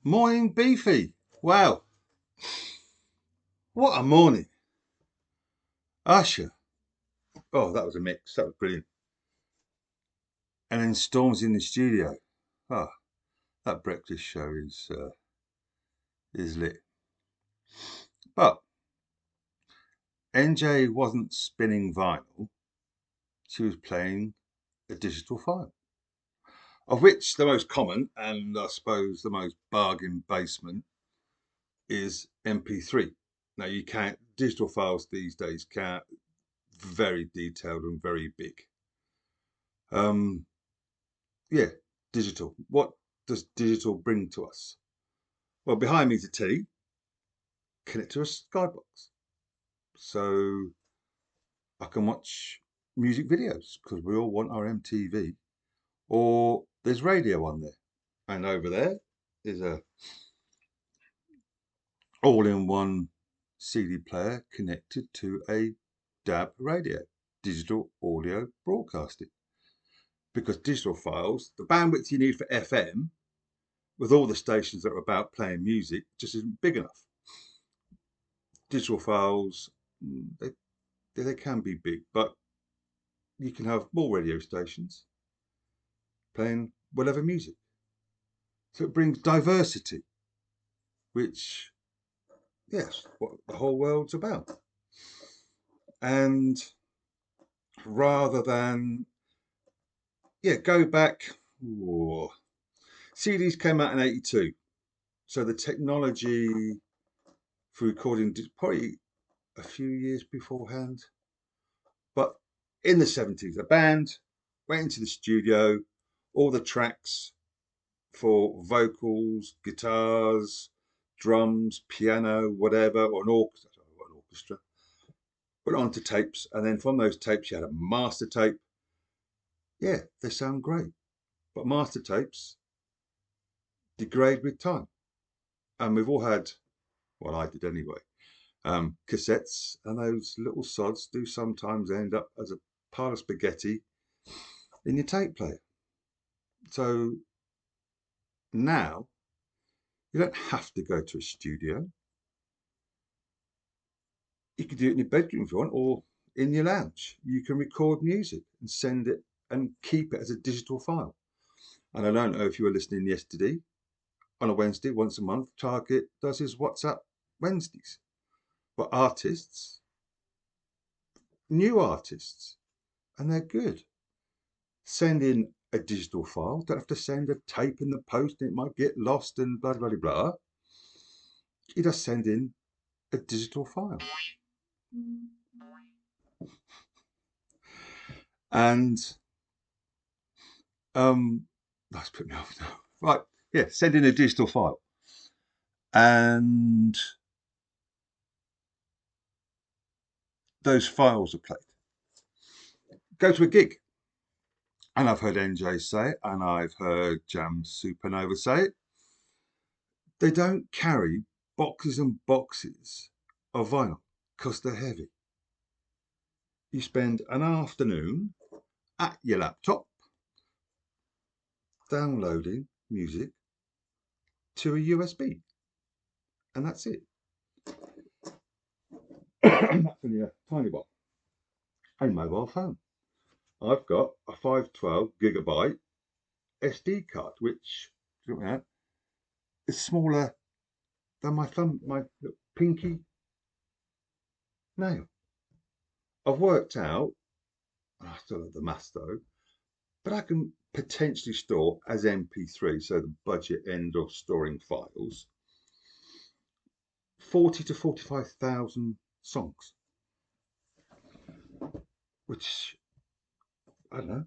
Morning Beefy. Wow, what a morning. Usher. Oh, that was a mix. That was brilliant. And then Storm's in the studio. Oh, that breakfast show is lit. But NJ wasn't spinning vinyl. She was playing a digital file, of which the most common and I suppose the most bargain basement is MP3. Now you can't digital files these days can't very detailed and very big. Um, yeah, digital. What does digital bring to us? Well, behind me is a T, connect to a skybox. So I can watch music videos because we all want our MTV. Or there's radio on there. And over there is a all-in-one CD player connected to a DAB radio, digital audio broadcasting. Because digital files, the bandwidth you need for FM, with all the stations that are about playing music, just isn't big enough. Digital files, they can be big, but you can have more radio stations playing whatever music. So it brings diversity, which, yes, what the whole world's about. And rather than, go back, CDs came out in 82. So the technology for recording probably a few years beforehand. But in the 70s, a band went into the studio, all the tracks for vocals, guitars, drums, piano, whatever, or an orchestra, put it onto tapes, and then from those tapes you had a master tape. Yeah, they sound great, but master tapes degrade with time, and we've all had, well, I did anyway, cassettes, and those little sods do sometimes end up as a pile of spaghetti in your tape player. So now you don't have to go to a studio. You can do it in your bedroom if you want, or in your lounge. You can record music and send it and keep it as a digital file. And I don't know if you were listening yesterday, on a Wednesday, once a month, Target does his WhatsApp Wednesdays. But artists, new artists, and they're good, send in a digital file. Don't have to send a tape in the post and it might get lost and blah, blah, blah, blah. You just send in a digital file. And that's put me off now. Right, yeah, send in a digital file. And those files are played. Go to a gig. And I've heard NJ say it, and I've heard Jam Supernova say it. They don't carry boxes and boxes of vinyl because they're heavy. You spend an afternoon at your laptop downloading music to a USB, and that's it. And that's only a tiny one. A mobile phone. I've got a 512 gigabyte SD card, which is smaller than my thumb, my pinky nail. I've worked out, I still have the maths though, but I can potentially store as MP3, so the budget end of storing files, 40 to 45,000 songs, which, I don't know,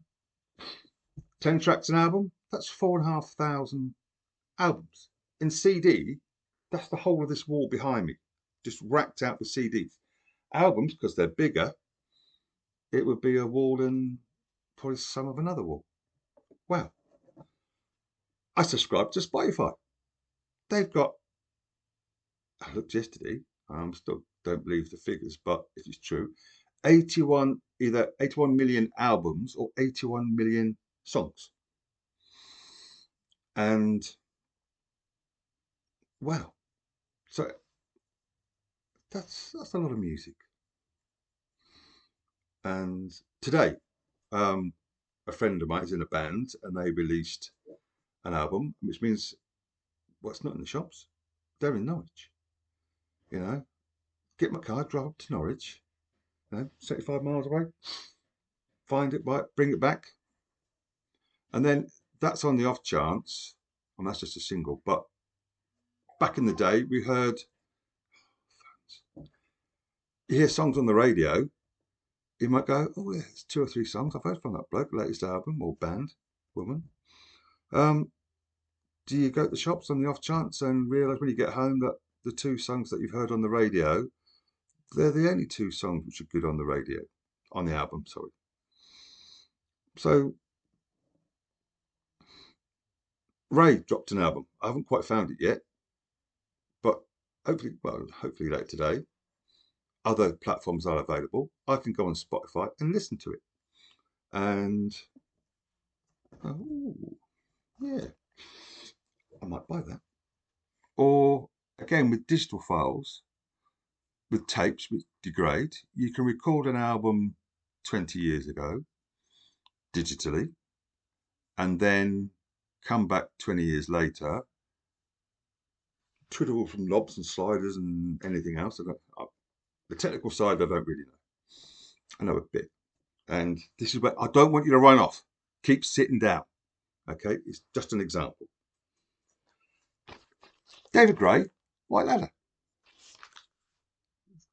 10 tracks an album, that's 4,500 albums. In CD, that's the whole of this wall behind me, just racked out with CDs. Albums, because they're bigger, it would be a wall and probably some of another wall. Wow. I subscribe to Spotify. They've got, I looked yesterday, I still don't believe the figures, but if it's true, 81, either 81 million albums or 81 million songs. And wow. So that's a lot of music. And today, um, a friend of mine is in a band, and they released an album, which means, well, it's not in the shops. They're in Norwich. You know, get my car, drive up to Norwich. 75 miles away. Find it, buy it, bring it back, and then that's on the off chance, and that's just a single. But back in the day, we heard, you hear songs on the radio, you might go, oh yeah, it's 2 or 3 songs I've heard from that bloke, latest album or band, woman. Um, do you go to the shops on the off chance and realise when you get home that the 2 songs that you've heard on the radio, they're the only 2 songs which are good on the radio, on the album, sorry. So Ray dropped an album. I haven't quite found it yet, but hopefully later today. Other platforms are available. I can go on Spotify and listen to it. And oh, yeah, I might buy that. Or again, with digital files, with tapes which degrade, you can record an album 20 years ago digitally and then come back 20 years later, twiddle from knobs and sliders and anything else. The technical side, I don't really know. I know a bit. And this is where I don't want you to run off. Keep sitting down. Okay, it's just an example. David Gray, White Ladder.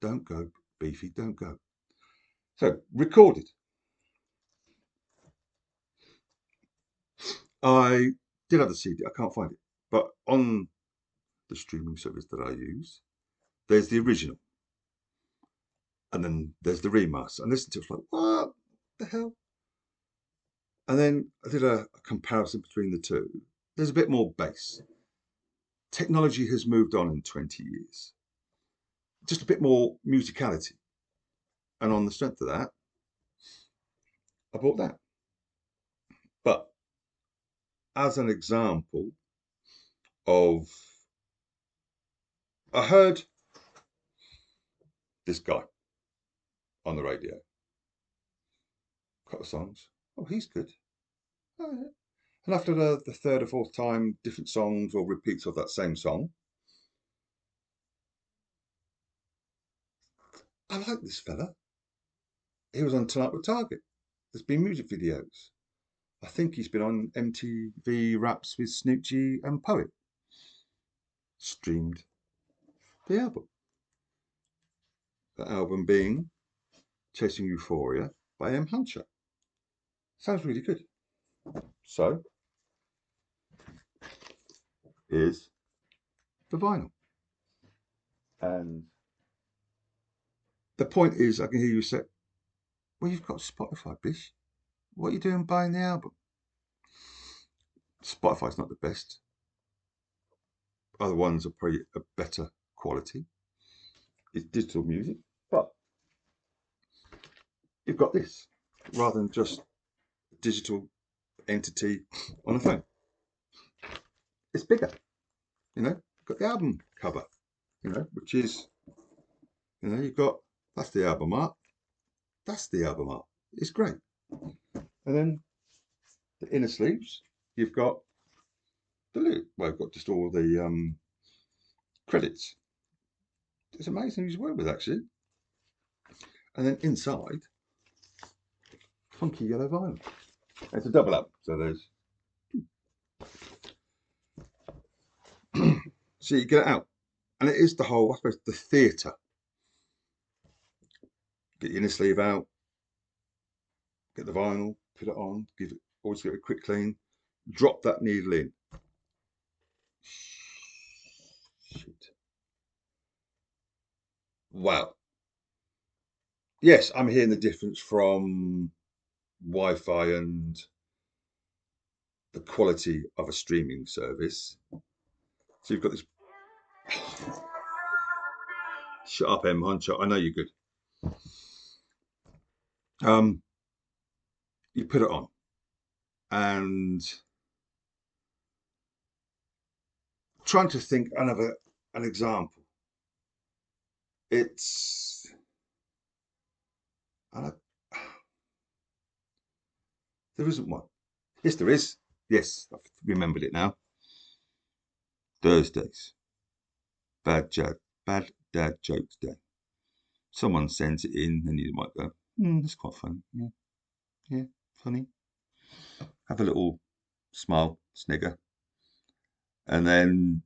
Don't go, Beefy, don't go. So, recorded. I did have the CD, I can't find it. But on the streaming service that I use, there's the original. And then there's the remaster. And listen to it, like, what the hell? And then I did a comparison between the two. There's a bit more bass. Technology has moved on in 20 years. Just a bit more musicality. And on the strength of that, I bought that. But as an example of, I heard this guy on the radio, a couple of songs. Oh, he's good. Oh, yeah. And after the 3rd or 4th time, different songs or repeats of that same song, I like this fella. He was on Tonight with Target. There's been music videos. I think he's been on MTV Raps with Snoochie and Poet. Streamed the album. The album being Chasing Euphoria by M. Hunter. Sounds really good. So, here's the vinyl. And the point is, I can hear you say, well, you've got Spotify, Bish. What are you doing buying the album? Spotify's not the best. Other ones are probably a better quality. It's digital music, but you've got this rather than just a digital entity on a phone. It's bigger, you've got the album cover, which is, you've got, that's the album art, that's the album art. It's great. And then the inner sleeves, you've got you've got just all the credits. It's amazing who's worked with, actually. And then inside, funky yellow vinyl. It's a double up, so there's. So you get it out, and it is the whole, I suppose, the theatre. Get your inner sleeve out, get the vinyl, put it on, always give it a quick clean, drop that needle in. Shit. Wow. Yes, I'm hearing the difference from Wi-Fi and the quality of a streaming service. So you've got this. Shut up, M. Hunter. I know you're good. You put it on, and trying to think an example. It's there isn't one. Yes, there is. Yes, I've remembered it now. Thursdays, bad dad jokes day. Someone sends it in, and you might go, "That's quite funny. Yeah, funny." Have a little smile, snigger, and then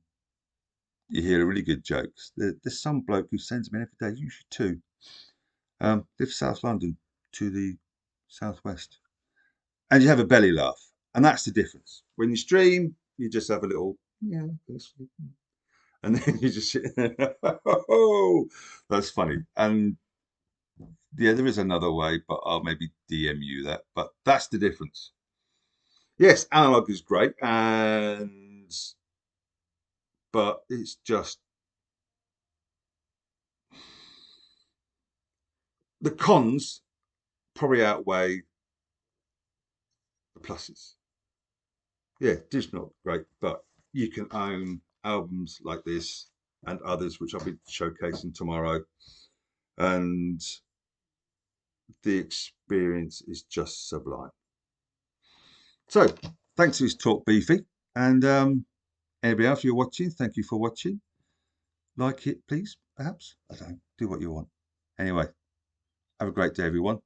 you hear a really good joke. There's some bloke who sends them in every day, usually two. Lives South London to the southwest, and you have a belly laugh, and that's the difference. When you stream, you just have a little and then you just sit there. Oh, that's funny. And yeah, there is another way, but I'll maybe DM you that. But that's the difference. Yes, Analogue is great, but it's just the cons probably outweigh the pluses. Yeah, digital, great, but you can own albums like this and others, which I'll be showcasing tomorrow, and the experience is just sublime. So, thanks for this talk, Beefy, and anybody else you're watching, thank you for watching. Like it, please, perhaps. I don't know, do what you want. Anyway, have a great day, everyone.